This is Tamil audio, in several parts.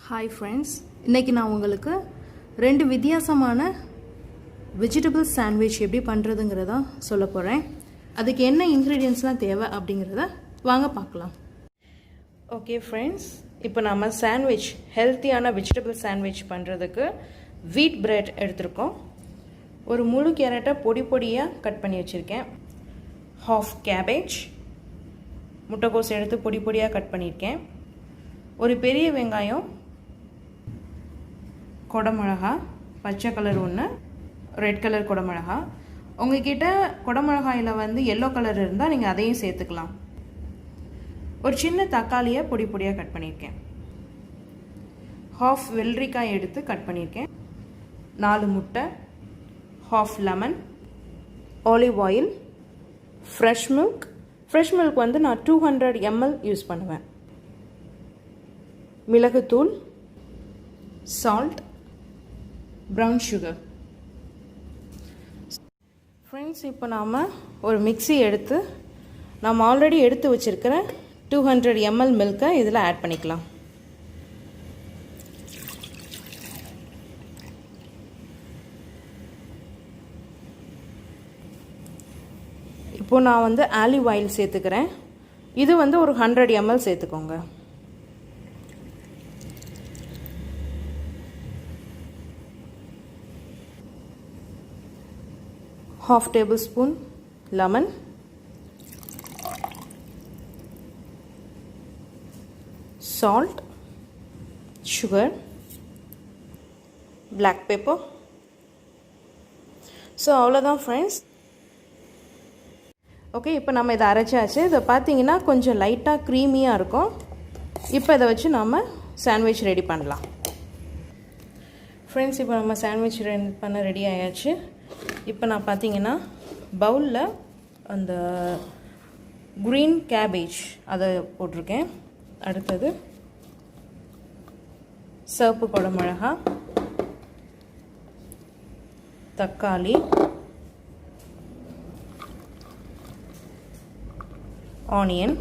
Hi friends, இன்னைக்கு நான் உங்களுக்கு ரெண்டு வித்தியாசமான வெஜிடபிள் சாண்ட்விச் எப்படி பண்றதுங்கறத சொல்ல போறேன். அதுக்கு என்ன இன்கிரிடியன்ட்ஸ்லாம் தேவை அப்படிங்கறத வாங்க பார்க்கலாம். ஓகே ஃப்ரெண்ட்ஸ், இப்போ நாம சாண்ட்விச் ஹெல்த்தியான வெஜிடபிள் சாண்ட்விச் பண்றதுக்கு வீட் பிரெட் எடுத்துருக்கோம். ஒரு முழு கேரட்டை பொடி பொடியா கட் பண்ணி வச்சிருக்கேன். half cabbage, முட்டைக்கோஸ் எடுத்து பொடி பொடியா கட் பண்ணிருக்கேன். ஒரு பெரிய வெங்காயம், கொடமிளகா, பச்சை கலர் ஒன்று, ரெட் கலர் கொடமிளகா. உங்ககிட்ட கொடமிளகாயில் வந்து எல்லோ கலர் இருந்தால் நீங்கள் அதையும் சேர்த்துக்கலாம். ஒரு சின்ன தக்காளியை பொடி பொடியாக கட் பண்ணியிருக்கேன். ஹாஃப் வெள்ளரிக்காய் எடுத்து கட் பண்ணியிருக்கேன். 4 முட்டை, half lemon, olive oil, fresh milk வந்து நான் 200 ml யூஸ் பண்ணுவேன். மிளகுத்தூள், சால்ட், ப்ரௌன் சுகர். ஃப்ரெண்ட்ஸ், இப்போ நாம் ஒரு மிக்ஸி எடுத்து நாம் ஆல்ரெடி எடுத்து வச்சுருக்கிற 200 ml மில்கை இதில் ஆட் பண்ணிக்கலாம். இப்போது நான் வந்து ஆலிவ் ஆயில் சேர்த்துக்கிறேன். இது வந்து ஒரு 100 ml சேர்த்துக்கோங்க. half tablespoon lemon, salt, sugar, black pepper. So அவ்வளோதான் ஃப்ரெண்ட்ஸ். ஓகே, இப்போ நம்ம இதை அரைச்சாச்சு. இதை பார்த்தீங்கன்னா கொஞ்சம் லைட்டாக க்ரீமியாக இருக்கும். இப்போ இதை வச்சு நாம் சாண்ட்விச் ரெடி பண்ணலாம். ஃப்ரெண்ட்ஸ், இப்போ நம்ம சாண்ட்விச் பண்ண ரெடி ஆயாச்சு. இப்போ நான் பார்த்தீங்கன்னா பவுலில் அந்த க்ரீன் கேபேஜ் அதை போட்டிருக்கேன். அடுத்தது சிவப்பு கொடமிளகா, தக்காளி, ஆனியன்,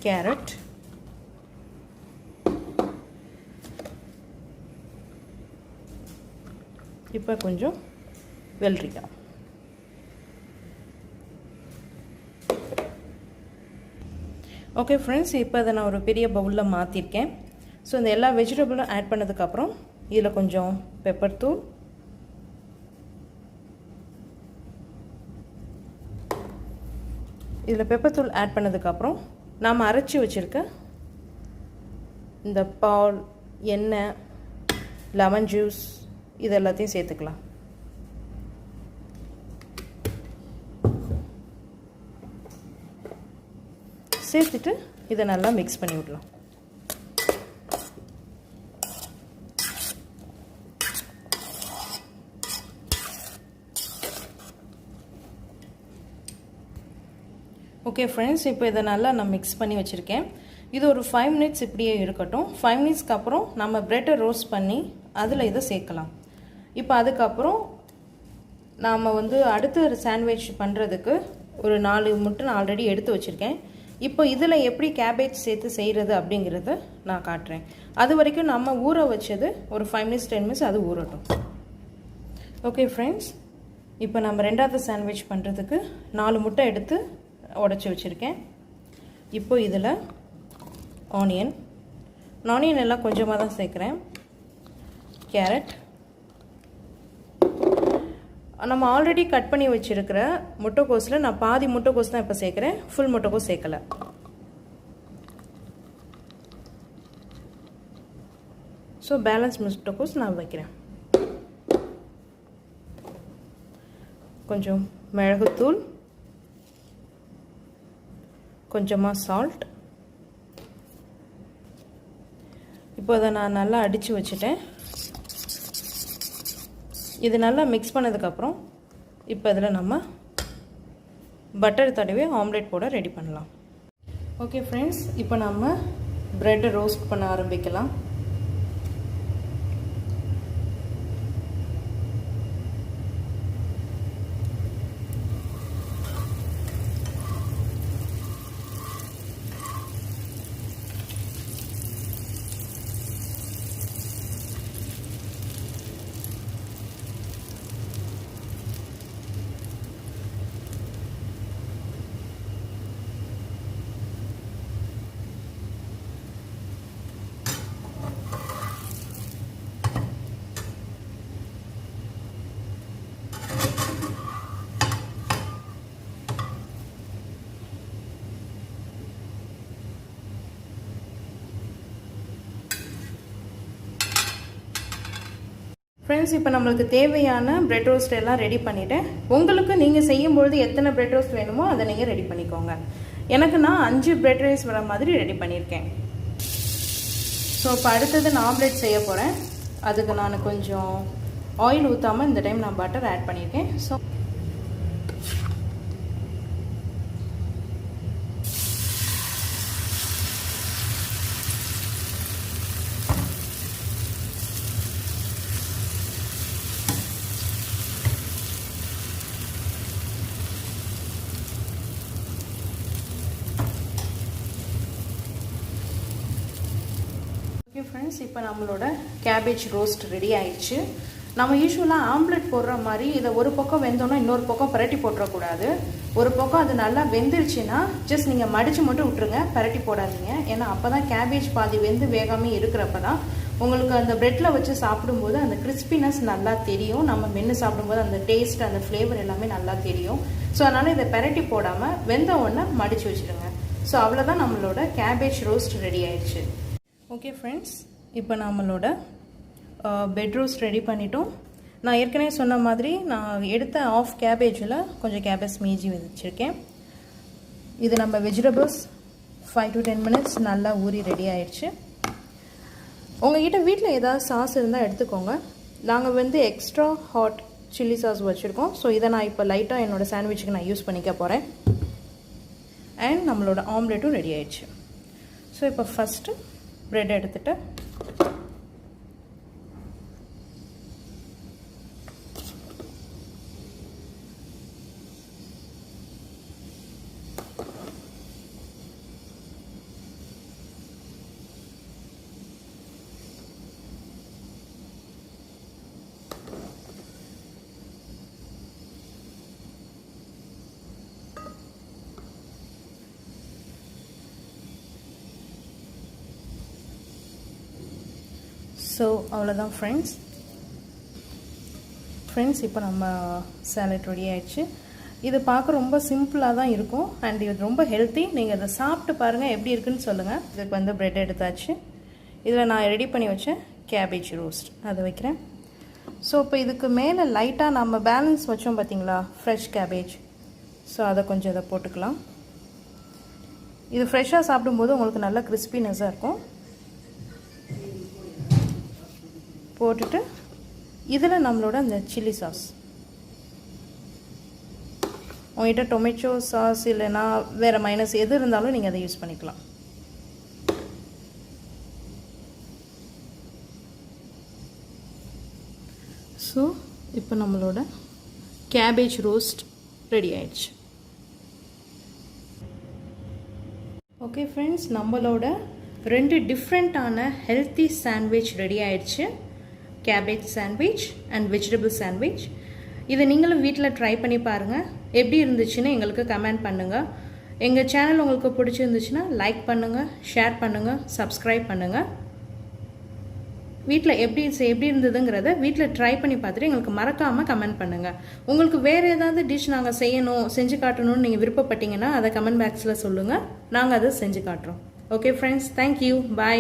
கேரட், இப்போ கொஞ்சம் வெள்ளரிக்காய். ஓகே ஃப்ரெண்ட்ஸ், இப்போ அதை நான் ஒரு பெரிய பவுலில் மாற்றிருக்கேன். ஸோ இந்த எல்லா வெஜிடபிளும் ஆட் பண்ணதுக்கப்புறம் இதில் கொஞ்சம் பெப்பர் தூள், ஆட் பண்ணதுக்கப்புறம் நாம் அரைச்சி வச்சுருக்க இந்த பால், எண்ணெய், லெமன் ஜூஸ் இது எல்லாத்தையும் சேர்த்துக்கலாம். சேர்த்துட்டு இதை நல்லா மிக்ஸ் பண்ணி விடலாம். ஓகே ஃப்ரெண்ட்ஸ், இப்போ இதை நல்லா நான் மிக்ஸ் பண்ணி வச்சுருக்கேன். இது ஒரு 5 minutes இப்படியே இருக்கட்டும். 5 minutesக்கு அப்புறம் நம்ம பிரெட்டை ரோஸ்ட் பண்ணி அதில் இதை சேர்க்கலாம். இப்போ அதுக்கப்புறம் நாம் வந்து அடுத்த சாண்ட்விச் பண்ணுறதுக்கு ஒரு 4 முட்டை நான் ஆல்ரெடி எடுத்து வச்சுருக்கேன். இப்போ இதில் எப்படி கேபேஜ் சேர்த்து செய்கிறது அப்படிங்கிறத நான் காட்டுறேன். அது வரைக்கும் நம்ம ஊற வச்சது ஒரு 5 minutes 10 minutes அது ஊறட்டும். ஓகே ஃப்ரெண்ட்ஸ், இப்போ நம்ம ரெண்டாவது சாண்ட்விச் பண்ணுறதுக்கு 4 முட்டை எடுத்து உடச்சி வச்சுருக்கேன். இப்போ இதில் ஆனியன் எல்லாம் கொஞ்சமாக தான் சேர்க்குறேன். கேரட், நம்ம ஆல்ரெடி கட் பண்ணி வச்சுருக்கிற முட்டைக்கோஸில் நான் பாதி முட்டைக்கோஸ் தான் இப்போ சேர்க்குறேன். ஃபுல் முட்டைக்கோஸ் சேர்க்கலை. ஸோ பேலன்ஸ் முட்டைக்கோஸ் நான் வைக்கிறேன். கொஞ்சம் மிளகுத்தூள், கொஞ்சமாக சால்ட். இப்போ அதை நான் நல்லா அடித்து வச்சுட்டேன். இது நல்லா மிக்ஸ் பண்ணதுக்கப்புறம் இப்போ இதில் நம்ம பட்டர் தடவி ஆம்லேட் போட ரெடி பண்ணலாம். ஓகே ஃப்ரெண்ட்ஸ், இப்போ நம்ம ப்ரெட்டை ரோஸ்ட் பண்ண ஆரம்பிக்கலாம். ஃப்ரெண்ட்ஸ், இப்போ நம்மளுக்கு தேவையான பிரெட் ரோஸ்ட் எல்லாம் ரெடி பண்ணிவிட்டேன். உங்களுக்கு நீங்கள் செய்யும்பொழுது எத்தனை பிரெட் ரோஸ்ட் வேணுமோ அதை நீங்கள் ரெடி பண்ணிக்கோங்க. எனக்கு நான் 5 பிரெட் ரைஸ் வர மாதிரி ரெடி பண்ணியிருக்கேன். ஸோ இப்போ அடுத்தது நான் ஆம்லெட் செய்ய போகிறேன். அதுக்கு நான் கொஞ்சம் ஆயில் ஊற்றாமல் இந்த டைம் நான் பட்டர் ஆட் பண்ணியிருக்கேன். ஸோ ஓகே ஃப்ரெண்ட்ஸ், இப்போ நம்மளோட கேபேஜ் ரோஸ்ட் ரெடி ஆயிடுச்சு. நம்ம யூஸ்வலாக ஆம்லெட் போடுற மாதிரி இதை ஒரு பக்கம் வெந்தோன்னா இன்னொரு பக்கம் பரட்டி போட்டுறக்கூடாது. ஒரு பக்கம் அது நல்லா வெந்துருச்சுன்னா ஜஸ்ட் நீங்கள் மடித்து மட்டும் விட்டுருங்க, பரட்டி போடாதீங்க. ஏன்னா அப்போ தான் கேபேஜ் பாதி வெந்து வேகாமல் இருக்கிறப்ப தான் உங்களுக்கு அந்த ப்ரெட்டில் வச்சு சாப்பிடும்போது அந்த கிறிஸ்பினஸ் நல்லா தெரியும். நம்ம மென்று சாப்பிடும்போது அந்த டேஸ்ட், அந்த ஃப்ளேவர் எல்லாமே நல்லா தெரியும். ஸோ அதனால் இதை பரட்டி போடாமல் வெந்த உடனே மடித்து வச்சுருங்க. ஸோ அவ்வளோதான், நம்மளோட கேபேஜ் ரோஸ்ட் ரெடி ஆயிடுச்சு. ஓகே ஃப்ரெண்ட்ஸ், இப்போ நம்மளோட பெட் ரோஸ்ட் ரெடி பண்ணிட்டோம். நான் ஏற்கனவே சொன்ன மாதிரி நான் எடுத்த ஆஃப் கேபேஜில் கொஞ்சம் கேபேஜ் மீதி வச்சுருக்கேன். இது நம்ம வெஜிடபிள்ஸ் 5 to 10 minutes நல்லா ஊறி ரெடி ஆயிடுச்சு. உங்கள்கிட்ட வீட்டில் ஏதாவது சாஸ் இருந்தால் எடுத்துக்கோங்க. நாங்கள் எக்ஸ்ட்ரா ஹாட் சில்லி சாஸ் வச்சுருக்கோம். ஸோ இதை நான் இப்போ லைட்டாக என்னோடய சாண்ட்விச்சுக்கு நான் யூஸ் பண்ணிக்க போகிறேன். அண்ட் நம்மளோட ஆம்லெட்டும் ரெடி ஆயிடுச்சு. ஸோ இப்போ ஃபஸ்ட்டு ப்ரெட் எடுத்துட்டு ஸோ அவ்வளோதான் ஃப்ரெண்ட்ஸ், இப்போ நம்ம சாலட் ரெடி ஆயிடுச்சு. இது பார்க்க ரொம்ப சிம்பிளாக தான் இருக்கும் அண்ட் இது ரொம்ப ஹெல்த்தி. நீங்கள் இதை சாப்பிட்டு பாருங்கள், எப்படி இருக்குன்னு சொல்லுங்கள். இதுக்கு ப்ரெட் எடுத்தாச்சு. இதில் நான் ரெடி பண்ணி வச்சேன் கேபேஜ் ரோஸ்ட், அதை வைக்கிறேன். ஸோ இப்போ இதுக்கு மேலே லைட்டாக நம்ம பேலன்ஸ் வச்சோம் பார்த்தீங்களா, ஃப்ரெஷ் கேபேஜ். ஸோ அதை கொஞ்சம் இதை போட்டுக்கலாம். இது ஃப்ரெஷ்ஷாக சாப்பிடும்போது உங்களுக்கு நல்ல கிறிஸ்பினஸாக இருக்கும். போட்டுட்டு இதில் நம்மளோட அந்த சில்லி சாஸ், உங்கள்கிட்ட டொமேட்டோ சாஸ் இல்லைன்னா வேறு மைனஸ் எது இருந்தாலும் நீங்கள் அதை யூஸ் பண்ணிக்கலாம். ஸோ இப்போ நம்மளோட கேபேஜ் ரோஸ்ட் ரெடி ஆயிடுச்சு. ஓகே ஃப்ரெண்ட்ஸ், நம்மளோட 2 டிஃப்ரெண்ட்டான ஹெல்த்தி சாண்ட்விச் ரெடி ஆயிடுச்சு. Cabbage sandwich and vegetable sandwich. இதை நீங்களும் வீட்டில் ட்ரை பண்ணி பாருங்கள். எப்படி இருந்துச்சுன்னு எங்களுக்கு கமெண்ட் பண்ணுங்கள். எங்கள் சேனல் உங்களுக்கு பிடிச்சிருந்துச்சுன்னா லைக் பண்ணுங்கள், ஷேர் பண்ணுங்கள், சப்ஸ்கிரைப் பண்ணுங்கள். வீட்டில் எப்படி இருந்ததுங்கிறத வீட்டில் ட்ரை பண்ணி பார்த்துட்டு எங்களுக்கு மறக்காமல் கமெண்ட் பண்ணுங்கள். உங்களுக்கு வேறு ஏதாவது டிஷ் நாங்கள் செஞ்சு காட்டணும்னு நீங்கள் விருப்பப்பட்டீங்கன்னா அதை கமெண்ட் பாக்ஸில் சொல்லுங்கள். நாங்கள் அதை செஞ்சு காட்டுறோம். ஓகே ஃப்ரெண்ட்ஸ், தேங்க்யூ, பாய்.